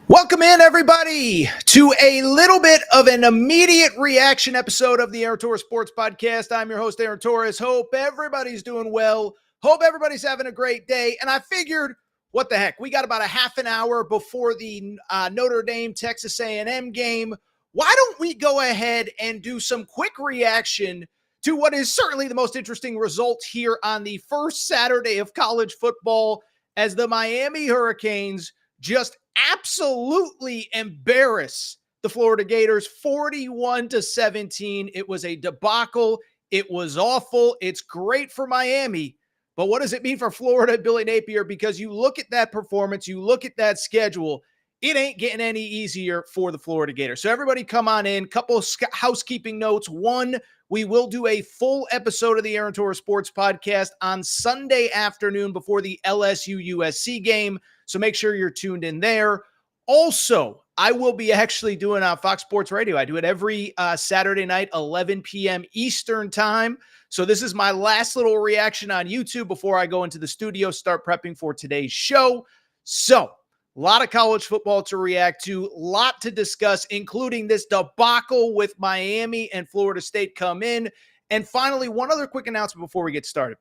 Welcome in, everybody, to a little bit of an immediate reaction episode of the Aaron Torres Sports Podcast. I'm your host, Aaron Torres. Hope everybody's doing well. Hope everybody's having a great day. And I figured, what the heck? We got about a half an hour before the Notre Dame Texas A&M game. Why don't we go ahead and do some quick reaction to what is certainly the most interesting result here on the first Saturday of college football, as the Miami Hurricanes just absolutely embarrass the Florida Gators 41-17. It was a debacle. It was awful. It's great for Miami, but what does it mean for Florida, Billy Napier? Because you look at that performance, you look at that schedule, it ain't getting any easier for the Florida Gators. So everybody come on in. Couple housekeeping notes. One, we will do a full episode of the Aaron Torres Sports Podcast on Sunday afternoon before the LSU-USC game. So make sure you're tuned in there. Also, I will be actually doing Fox Sports Radio. I do it every Saturday night, 11 p.m. Eastern time. So this is my last little reaction on YouTube before I go into the studio, start prepping for today's show. So a lot of college football to react to, a lot to discuss, including this debacle with Miami and Florida State come in. And finally, one other quick announcement before we get started.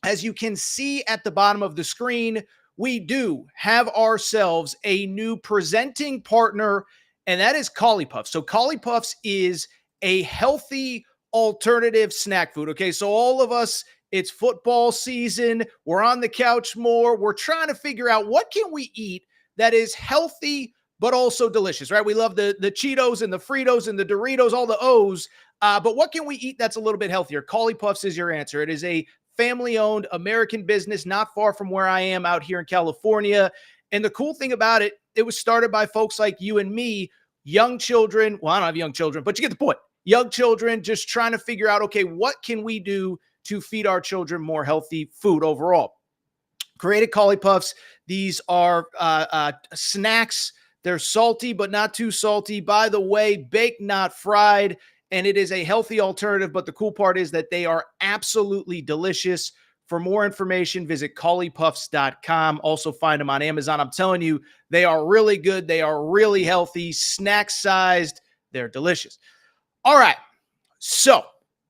As you can see at the bottom of the screen, we do have ourselves a new presenting partner, and that is Collie Puffs. So Collie Puffs is a healthy alternative snack food. Okay, so all of us, it's football season. We're on the couch more. We're trying to figure out what can we eat that is healthy but also delicious, right? We love the Cheetos and the Fritos and the Doritos, all the O's. But what can we eat that's a little bit healthier? Collie Puffs is your answer. It is a family-owned American business not far from where I am out here in California. And the cool thing about it, it was started by folks like you and me, young children. Well, I don't have young children, but you get the point. Young children just trying to figure out, okay, what can we do to feed our children more healthy food overall? Created Collie Puffs. These are snacks. They're salty, but not too salty. By the way, baked, not fried. And it is a healthy alternative, but the cool part is that they are absolutely delicious. For more information, visit colliepuffs.com. Also find them on Amazon. I'm telling you, they are really good. They are really healthy, snack-sized. They're delicious. All right, so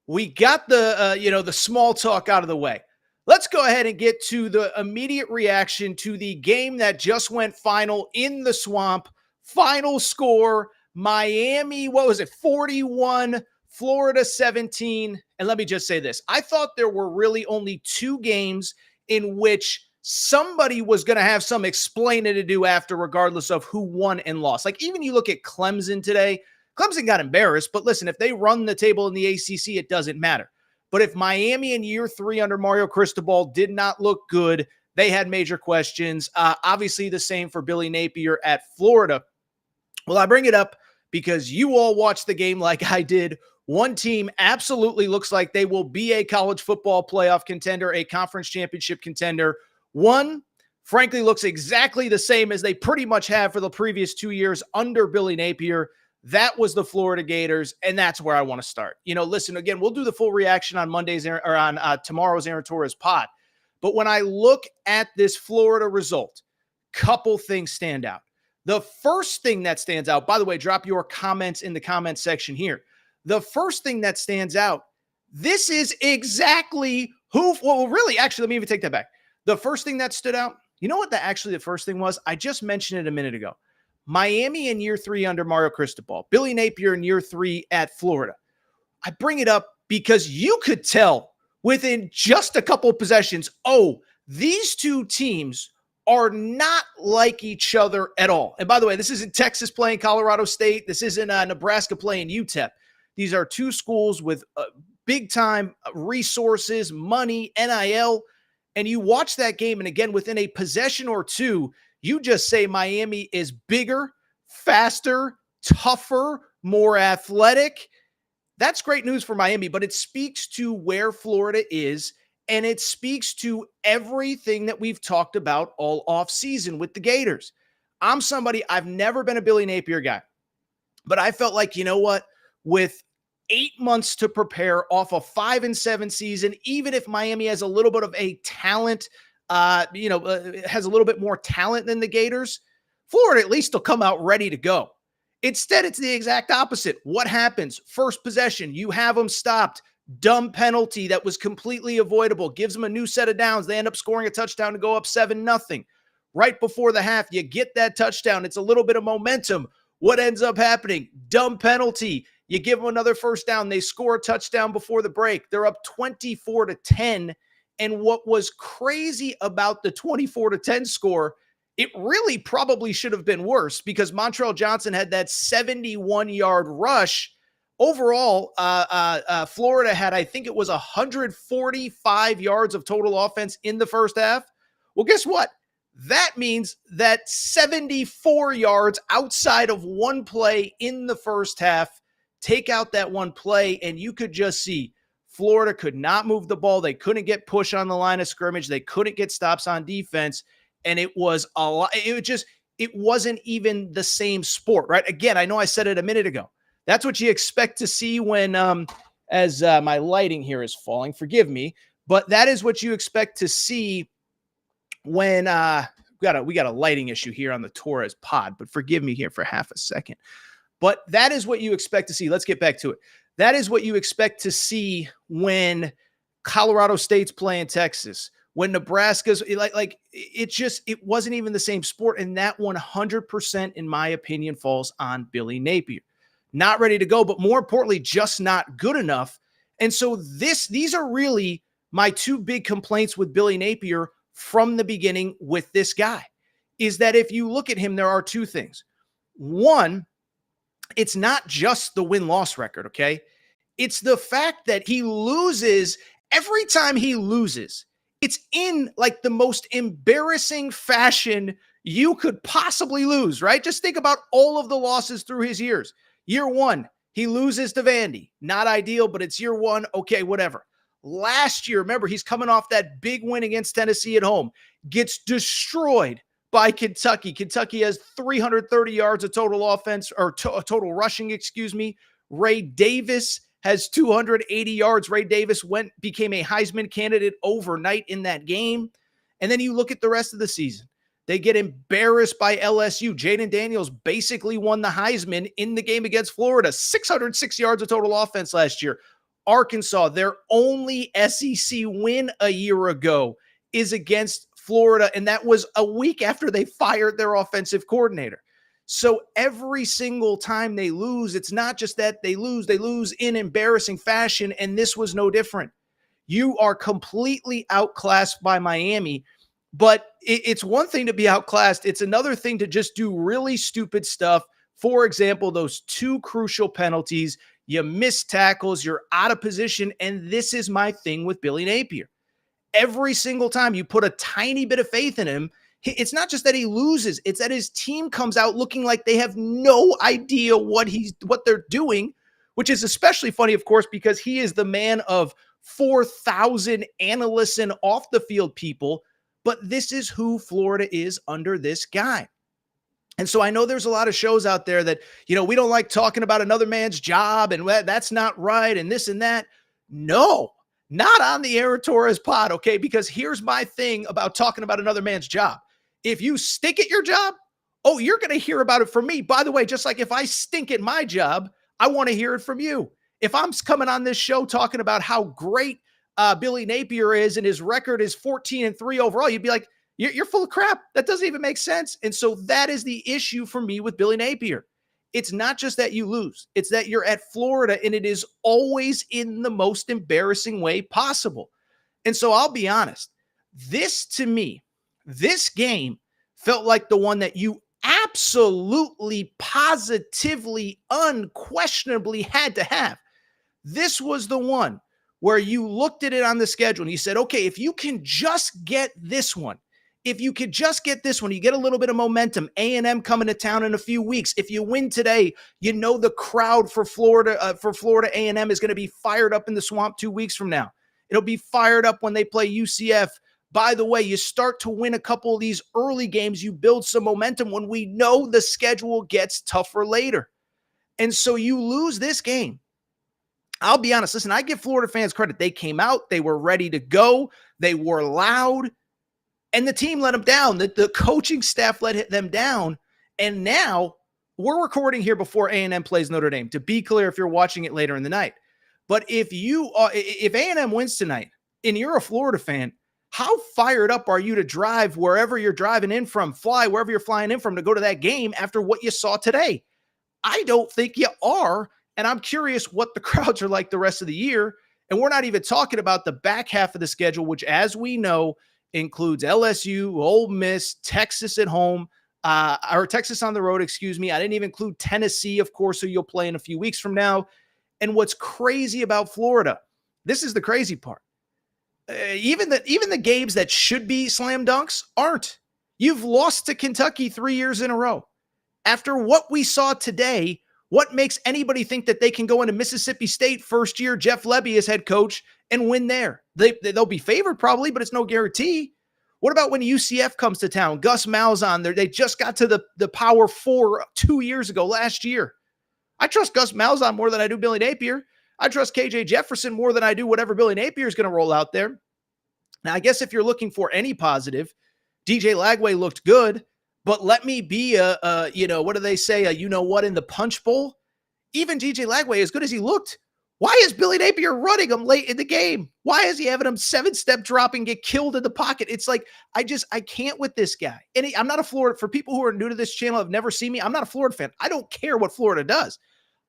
we got the small talk out of the way. Let's go ahead and get to the immediate reaction to the game that just went final in the Swamp. Final score, Miami, 41, Florida 17. And let me just say this. I thought there were really only two games in which somebody was going to have some explaining to do after, regardless of who won and lost. Like, even you look at Clemson today, Clemson got embarrassed, but listen, if they run the table in the ACC, it doesn't matter. But if Miami in year 3 under Mario Cristobal did not look good, they had major questions. Obviously the same for Billy Napier at Florida. Well, I bring it up because you all watched the game like I did. One team absolutely looks like they will be a college football playoff contender, a conference championship contender. One, frankly, looks exactly the same as they pretty much have for the previous 2 years under Billy Napier. That was the Florida Gators, and that's where I want to start. Listen, again, we'll do the full reaction on Monday's or on tomorrow's Aaron Torres pod. But when I look at this Florida result, couple things stand out. The first thing that stands out, by the way, drop your comments in the comment section here. The first thing that stands out, this is exactly really, actually, let me even take that back. The first thing that stood out, you know what the first thing was? I just mentioned it a minute ago. Miami in year 3 under Mario Cristobal, Billy Napier in year 3 at Florida. I bring it up because you could tell within just a couple of possessions, these two teams are not like each other at all. And by the way, this isn't Texas playing Colorado State. This isn't Nebraska playing UTEP. These are two schools with big-time resources, money, NIL. And you watch that game, and again, within a possession or two, you just say Miami is bigger, faster, tougher, more athletic. That's great news for Miami, but it speaks to where Florida is, and it speaks to everything that we've talked about all offseason with the Gators. I've never been a Billy Napier guy, but I felt like, you know what, with 8 months to prepare off a 5-7 season, even if Miami has a little bit of a talent, has a little bit more talent than the Gators, Florida at least will come out ready to go. Instead, it's the exact opposite. What happens? First possession, you have them stopped. Dumb penalty that was completely avoidable. Gives them a new set of downs. They end up scoring a touchdown to go up 7-0. Right before the half, you get that touchdown. It's a little bit of momentum. What ends up happening? Dumb penalty. You give them another first down. They score a touchdown before the break. They're up 24-10. And what was crazy about the 24-10 score, it really probably should have been worse because Montrell Johnson had that 71-yard rush. Overall, Florida had, I think it was 145 yards of total offense in the first half. Well, guess what? That means that 74 yards outside of one play in the first half, take out that one play, and you could just see Florida could not move the ball. They couldn't get push on the line of scrimmage. They couldn't get stops on defense. And it was a lot. It wasn't even the same sport, right? Again, I know I said it a minute ago. That's what you expect to see when, as my lighting here is falling, forgive me, but that is what you expect to see when we got a lighting issue here on the Torres pod, but forgive me here for half a second. But that is what you expect to see. Let's get back to it. That is what you expect to see when Colorado State's playing Texas, when Nebraska's it wasn't even the same sport. And that 100%, in my opinion, falls on Billy Napier. Not ready to go, but more importantly, just not good enough. And so these are really my two big complaints with Billy Napier from the beginning with this guy, is that if you look at him, there are two things. One, it's not just the win-loss record, okay? It's the fact that he loses. Every time he loses, it's in like the most embarrassing fashion you could possibly lose, right? Just think about all of the losses through his years. Year one, he loses to Vandy. Not ideal, but it's year one. Okay, whatever. Last year, remember, he's coming off that big win against Tennessee at home. Gets destroyed by Kentucky. Kentucky has 330 yards of total offense, or total rushing, excuse me. Ray Davis has 280 yards. Ray Davis became a Heisman candidate overnight in that game. And then you look at the rest of the season. They get embarrassed by LSU. Jaden Daniels basically won the Heisman in the game against Florida. 606 yards of total offense last year. Arkansas, their only SEC win a year ago, is against Florida, and that was a week after they fired their offensive coordinator. So every single time they lose, it's not just that they lose in embarrassing fashion, and this was no different. You are completely outclassed by Miami, but it's one thing to be outclassed. It's another thing to just do really stupid stuff. For example, those two crucial penalties. You miss tackles, you're out of position, and this is my thing with Billy Napier. Every single time you put a tiny bit of faith in him, it's not just that he loses, it's that his team comes out looking like they have no idea what they're doing, which is especially funny, of course, because he is the man of 4,000 analysts and off the field people, but this is who Florida is under this guy. And so I know there's a lot of shows out there that, we don't like talking about another man's job and that's not right and this and that. No, not on the Aaron Torres pod, okay? Because here's my thing about talking about another man's job. If you stink at your job, you're going to hear about it from me. By the way, just like if I stink at my job, I want to hear it from you. If I'm coming on this show talking about how great Billy Napier is and his record is 14-3 overall, you'd be like, you're full of crap. That doesn't even make sense. And so that is the issue for me with Billy Napier. It's not just that you lose. It's that you're at Florida, and it is always in the most embarrassing way possible. And so I'll be honest. This game felt like the one that you absolutely, positively, unquestionably had to have. This was the one where you looked at it on the schedule and you said, okay, if you can just get this one, you get a little bit of momentum. A&M coming to town in a few weeks. If you win today, the crowd for Florida A&M is going to be fired up in the swamp 2 weeks from now. It'll be fired up when they play UCF. By the way, you start to win a couple of these early games, you build some momentum when we know the schedule gets tougher later. And so you lose this game. I'll be honest. Listen, I give Florida fans credit. They came out. They were ready to go. They were loud. And the team let them down. The coaching staff let them down. And now we're recording here before A&M plays Notre Dame, to be clear, if you're watching it later in the night. But if A&M wins tonight and you're a Florida fan, how fired up are you to drive wherever you're driving in from, fly wherever you're flying in from to go to that game after what you saw today? I don't think you are. And I'm curious what the crowds are like the rest of the year. And we're not even talking about the back half of the schedule, which, as we know, includes LSU, Ole Miss, Texas at home, or Texas on the road, excuse me. I didn't even include Tennessee, of course, who you'll play in a few weeks from now. And what's crazy about Florida, this is the crazy part. Even the games that should be slam dunks aren't. You've lost to Kentucky 3 years in a row. After what we saw today, what makes anybody think that they can go into Mississippi State first year, Jeff Lebby as head coach, and win there? They'll be favored probably, but it's no guarantee. What about when UCF comes to town? Gus Malzahn, they just got to the Power Four 2 years ago, last year. I trust Gus Malzahn more than I do Billy Napier. I trust KJ Jefferson more than I do whatever Billy Napier is going to roll out there. Now, I guess if you're looking for any positive, DJ Lagway looked good. But let me be what do they say? In the punch bowl. Even DJ Lagway, as good as he looked, why is Billy Napier running him late in the game? Why is he having him 7-step drop and get killed in the pocket? It's like, I can't with this guy. And I'm not a Florida, for people who are new to this channel, have never seen me, I'm not a Florida fan. I don't care what Florida does.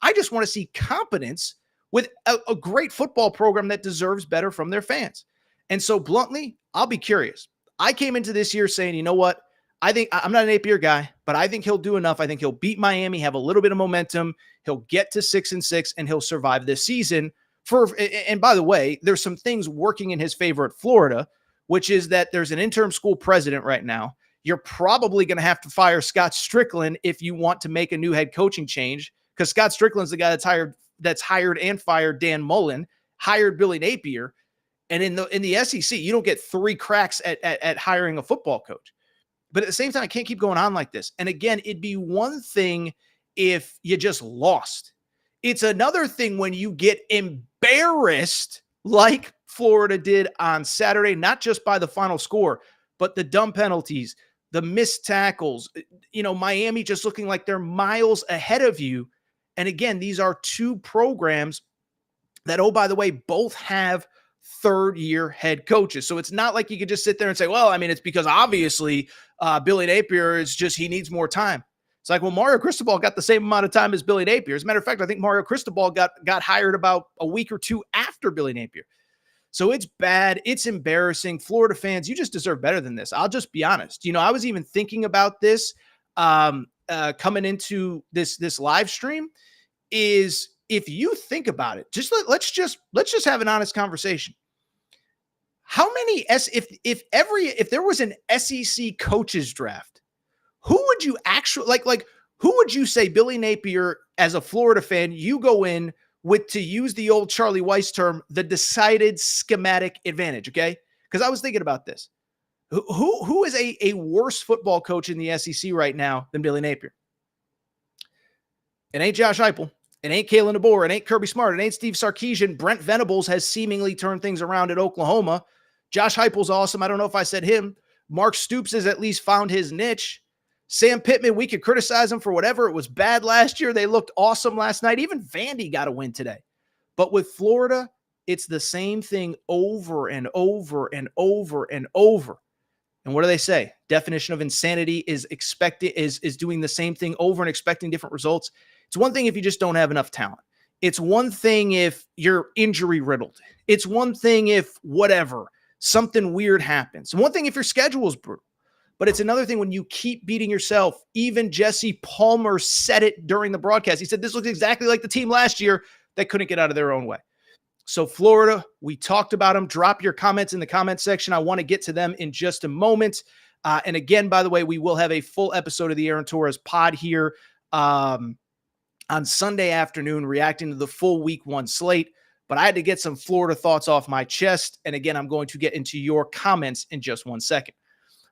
I just want to see competence with a great football program that deserves better from their fans. And so bluntly, I'll be curious. I came into this year saying, you know what? I think I'm not an Napier guy, but I think he'll do enough. I think he'll beat Miami, have a little bit of momentum. He'll get to 6-6, and he'll survive this season. And by the way, there's some things working in his favor at Florida, which is that there's an interim school president right now. You're probably going to have to fire Scott Strickland if you want to make a new head coaching change, because Scott Strickland's the guy that's hired and fired Dan Mullen, hired Billy Napier. And in the SEC, you don't get 3 cracks at hiring a football coach. But at the same time, I can't keep going on like this. And again, it'd be one thing if you just lost. It's another thing when you get embarrassed like Florida did on Saturday, not just by the final score, but the dumb penalties, the missed tackles, Miami just looking like they're miles ahead of you. And again, these are 2 programs that, oh, by the way, both have third-year head coaches. So it's not like you could just sit there and say, well, I mean, it's because obviously Billy Napier he needs more time. It's like, well, Mario Cristobal got the same amount of time as Billy Napier. As a matter of fact, I think Mario Cristobal got hired about a week or 2 after Billy Napier. So it's bad. It's embarrassing. Florida fans, you just deserve better than this. I'll just be honest. I was even thinking about this coming into this live stream is, if you think about it, let's just have an honest conversation. How many if there was an SEC coaches draft, who would you actually like who would you say, Billy Napier, as a Florida fan, you go in with, to use the old Charlie Weiss term, the decided schematic advantage, okay? Because I was thinking about this. Who is a worse football coach in the SEC right now than Billy Napier? It ain't Josh Heupel. It ain't Kalen DeBoer. It ain't Kirby Smart. It ain't Steve Sarkisian. Brent Venables has seemingly turned things around at Oklahoma. Josh Heupel's awesome. I don't know if I said him. Mark Stoops has at least found his niche. Sam Pittman, we could criticize him for whatever. It was bad last year. They looked awesome last night. Even Vandy got a win today. But with Florida, it's the same thing over and over and over and over. And what do they say? Definition of insanity is doing the same thing over and expecting different results. It's one thing if you just don't have enough talent. It's one thing if you're injury riddled. It's one thing if something weird happens. One thing if your schedule is brutal. But it's another thing when you keep beating yourself. Even Jesse Palmer said it during the broadcast. He said, this looks exactly like the team last year that couldn't get out of their own way. So Florida, we talked about them. Drop your comments in the comment section. I want to get to them in just a moment. And again, by the way, we will have a full episode of the Aaron Torres pod here on Sunday afternoon, reacting to the full week 1 slate. But I had to get some Florida thoughts off my chest. And again, I'm going to get into your comments in just 1 second.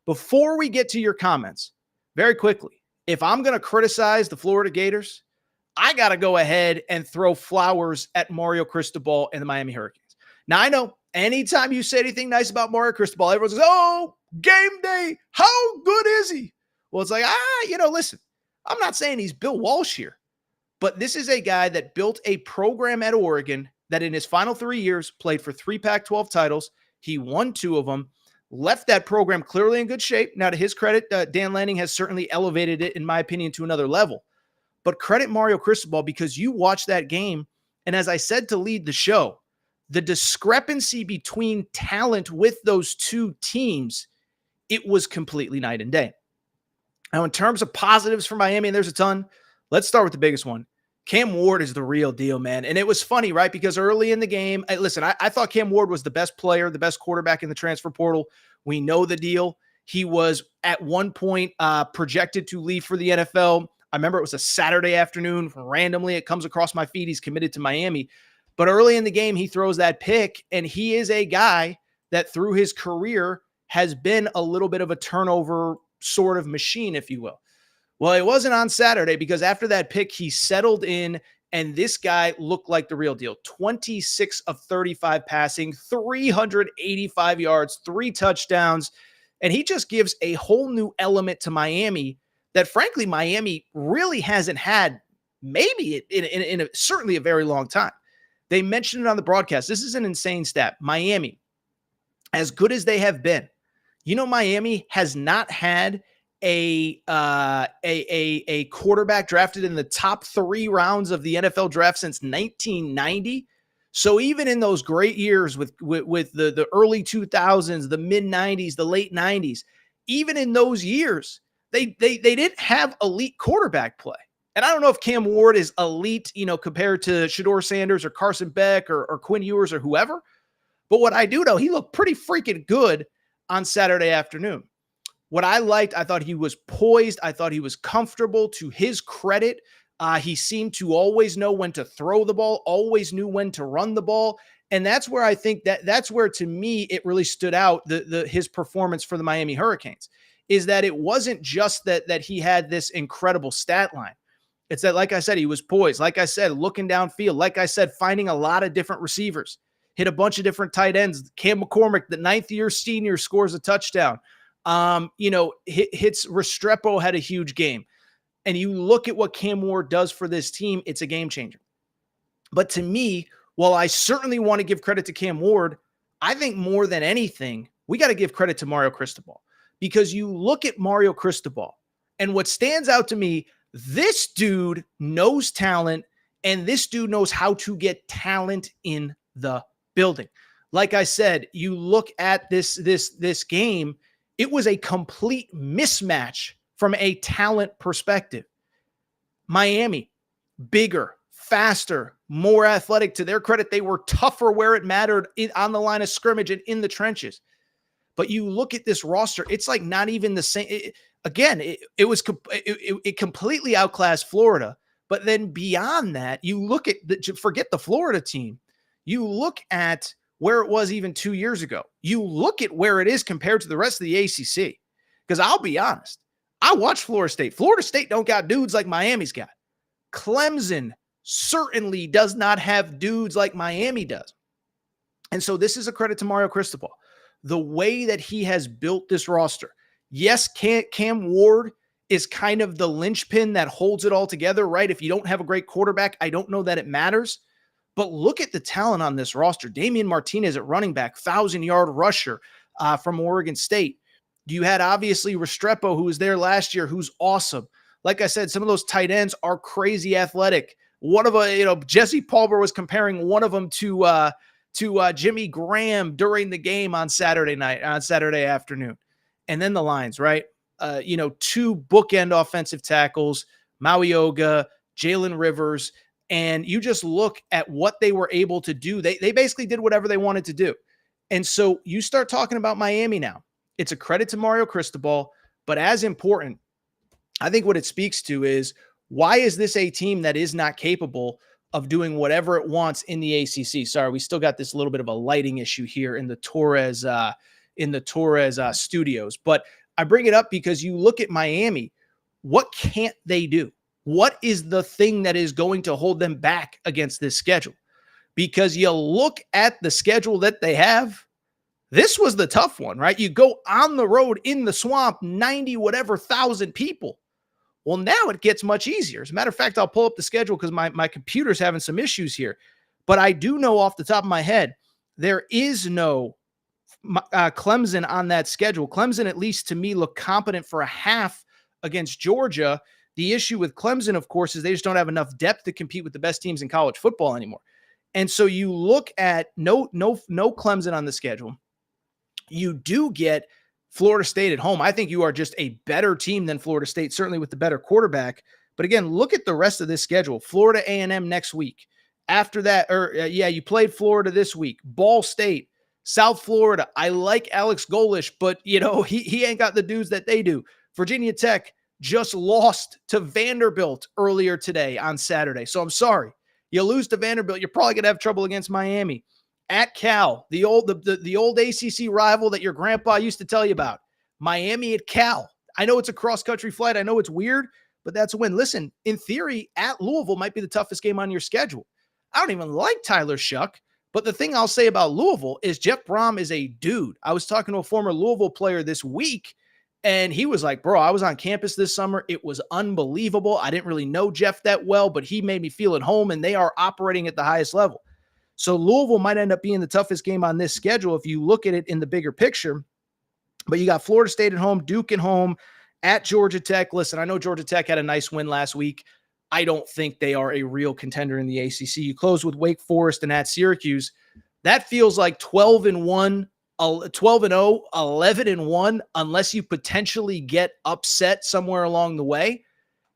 Before we get to your comments, very quickly, if I'm going to criticize the Florida Gators, I got to go ahead and throw flowers at Mario Cristobal and the Miami Hurricanes. Now, I know anytime you say anything nice about Mario Cristobal, everyone says, oh, game day, how good is he? Well, it's like, listen, I'm not saying he's Bill Walsh here, but this is a guy that built a program at Oregon that in his final 3 years played for 3 Pac-12 titles. He won 2 of them, left that program clearly in good shape. Now, to his credit, Dan Lanning has certainly elevated it, in my opinion, to another level. But credit Mario Cristobal, because you watch that game, and as I said to lead the show, the discrepancy between talent with those two teams, it was completely night and day. Now, in terms of positives for Miami, and there's a ton, let's start with the biggest one. Cam Ward is the real deal, man. And it was funny, right? Because early in the game, I thought Cam Ward was the best player, the best quarterback in the transfer portal. We know the deal. He was at one point projected to leave for the NFL. I remember it was a Saturday afternoon. Randomly, it comes across my feed. He's committed to Miami. But early in the game, he throws that pick, and he is a guy that through his career has been a little bit of a turnover sort of machine, if you will. Well, it wasn't on Saturday, because after that pick, he settled in, and this guy looked like the real deal. 26 of 35 passing, 385 yards, 3 touchdowns, and he just gives a whole new element to Miami that, frankly, Miami really hasn't had, maybe in certainly a very long time. They mentioned it on the broadcast. This is an insane stat. Miami, as good as they have been, Miami has not had a quarterback drafted in the top 3 rounds of the NFL draft since 1990. So even in those great years with the early 2000s, the mid 90s, the late 90s, even in those years, they didn't have elite quarterback play. And I don't know if Cam Ward is elite, compared to Shedeur Sanders or Carson Beck or Quinn Ewers or whoever. But what I do know, he looked pretty freaking good on Saturday afternoon. What I liked, I thought he was poised. I thought he was comfortable. To his credit, he seemed to always know when to throw the ball, always knew when to run the ball. And that's where I think that's where, to me, it really stood out, his performance for the Miami Hurricanes, is that it wasn't just that he had this incredible stat line. It's that, like I said, he was poised. Like I said, looking downfield. Like I said, finding a lot of different receivers. Hit a bunch of different tight ends. Cam McCormick, the 9th-year senior, scores a touchdown. Hits Restrepo, had a huge game. And you look at what Cam Ward does for this team, it's a game changer. But to me, while I certainly want to give credit to Cam Ward, I think more than anything, we got to give credit to Mario Cristobal. Because you look at Mario Cristobal, and what stands out to me, this dude knows talent, and this dude knows how to get talent in the building. Like I said, you look at this game, it was a complete mismatch from a talent perspective. Miami, bigger, faster, more athletic. To their credit, they were tougher where it mattered on the line of scrimmage and in the trenches. But you look at this roster, it's like not even the same. It completely outclassed Florida. But then beyond that, you look at forget the Florida team. You look at where it was even 2 years ago. You look at where it is compared to the rest of the ACC. Because I'll be honest, I watch Florida State. Florida State don't got dudes like Miami's got. Clemson certainly does not have dudes like Miami does. And so this is a credit to Mario Cristobal. The way that he has built this roster. Yes, Cam Ward is kind of the linchpin that holds it all together, right? If you don't have a great quarterback, I don't know that it matters. But look at the talent on this roster. Damian Martinez at running back, 1,000-yard rusher from Oregon State. You had obviously Restrepo, who was there last year, who's awesome. Like I said, some of those tight ends are crazy athletic. One of Jesse Palmer was comparing one of them to Jimmy Graham during the game on Saturday afternoon. And then the lines, right? 2 bookend offensive tackles, Mauioga, Jalen Rivers, and you just look at what they were able to do. They basically did whatever they wanted to do. And so you start talking about Miami now. It's a credit to Mario Cristobal, but as important, I think what it speaks to is, why is this a team that is not capable of doing whatever it wants in the ACC? Sorry, we still got this little bit of a lighting issue here in the Torres studios. But I bring it up because you look at Miami. What can't they do? What is the thing that is going to hold them back against this schedule? Because you look at the schedule that they have, this was the tough one, right? You go on the road in the swamp, 90 whatever thousand people. Well, now it gets much easier. As a matter of fact, I'll pull up the schedule because my computer's having some issues here. But I do know off the top of my head, there is no Clemson on that schedule. Clemson, at least to me, looked competent for a half against Georgia. The issue with Clemson, of course, is they just don't have enough depth to compete with the best teams in college football anymore. And so you look at no Clemson on the schedule. You do get Florida State at home. I think you are just a better team than Florida State, certainly with the better quarterback. But again, look at the rest of this schedule. Florida A&M next week. After that, you played Florida this week. Ball State, South Florida. I like Alex Golish, but he ain't got the dudes that they do. Virginia Tech just lost to Vanderbilt earlier today on Saturday. So I'm sorry. You lose to Vanderbilt, you're probably going to have trouble against Miami. At Cal, the old ACC rival that your grandpa used to tell you about. Miami at Cal. I know it's a cross-country flight. I know it's weird, but that's a win. Listen, in theory, at Louisville might be the toughest game on your schedule. I don't even like Tyler Shuck, but the thing I'll say about Louisville is Jeff Brom is a dude. I was talking to a former Louisville player this week, and he was like, bro, I was on campus this summer. It was unbelievable. I didn't really know Jeff that well, but he made me feel at home, and they are operating at the highest level. So Louisville might end up being the toughest game on this schedule if you look at it in the bigger picture. But you got Florida State at home, Duke at home, at Georgia Tech. Listen, I know Georgia Tech had a nice win last week. I don't think they are a real contender in the ACC. You close with Wake Forest and at Syracuse. That feels like 12-1, 12-0, 11-1, unless you potentially get upset somewhere along the way.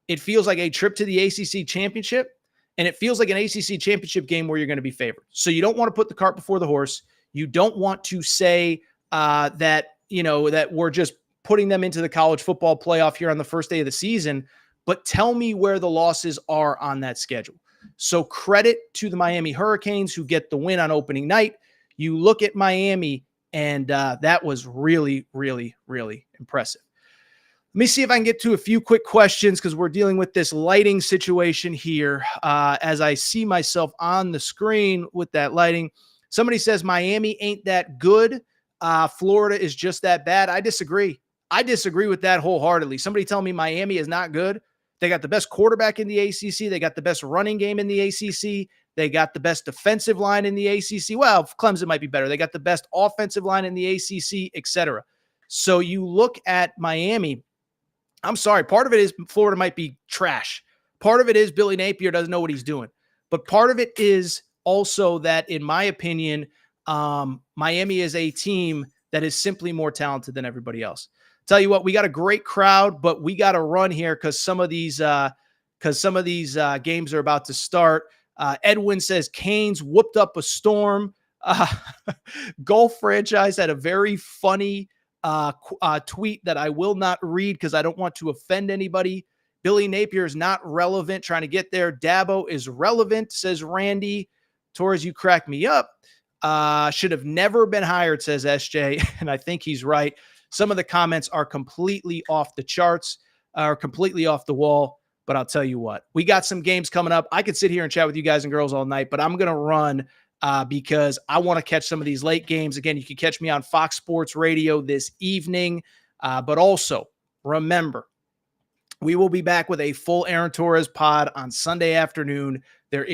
It feels like a trip to the ACC championship. And it feels like an ACC championship game where you're going to be favored. So you don't want to put the cart before the horse. You don't want to say that we're just putting them into the college football playoff here on the first day of the season. But tell me where the losses are on that schedule. So credit to the Miami Hurricanes who get the win on opening night. You look at Miami, and that was really, really, really impressive. Let me see if I can get to a few quick questions because we're dealing with this lighting situation here as I see myself on the screen with that lighting. Somebody says Miami ain't that good. Florida is just that bad. I disagree. I disagree with that wholeheartedly. Somebody tell me Miami is not good. They got the best quarterback in the ACC. They got the best running game in the ACC. They got the best defensive line in the ACC. Well, Clemson might be better. They got the best offensive line in the ACC, etc. So you look at Miami. I'm sorry. Part of it is Florida might be trash. Part of it is Billy Napier doesn't know what he's doing. But part of it is also that, in my opinion, Miami is a team that is simply more talented than everybody else. Tell you what, we got a great crowd, but we got to run here because some of these games are about to start. Edwin says Canes whooped up a storm. Golf franchise had a very funny tweet that I will not read because I don't want to offend anybody. Billy Napier is not relevant, trying to get there. Dabo is relevant, says Randy. Torres, you crack me up. Should have never been hired, says SJ, and I think he's right. Some of the comments are completely off the charts, are completely off the wall, but I'll tell you what. We got some games coming up. I could sit here and chat with you guys and girls all night, but I'm going to run because I want to catch some of these late games. Again, you can catch me on Fox Sports Radio this evening, but also remember, we will be back with a full Aaron Torres pod on Sunday afternoon. There is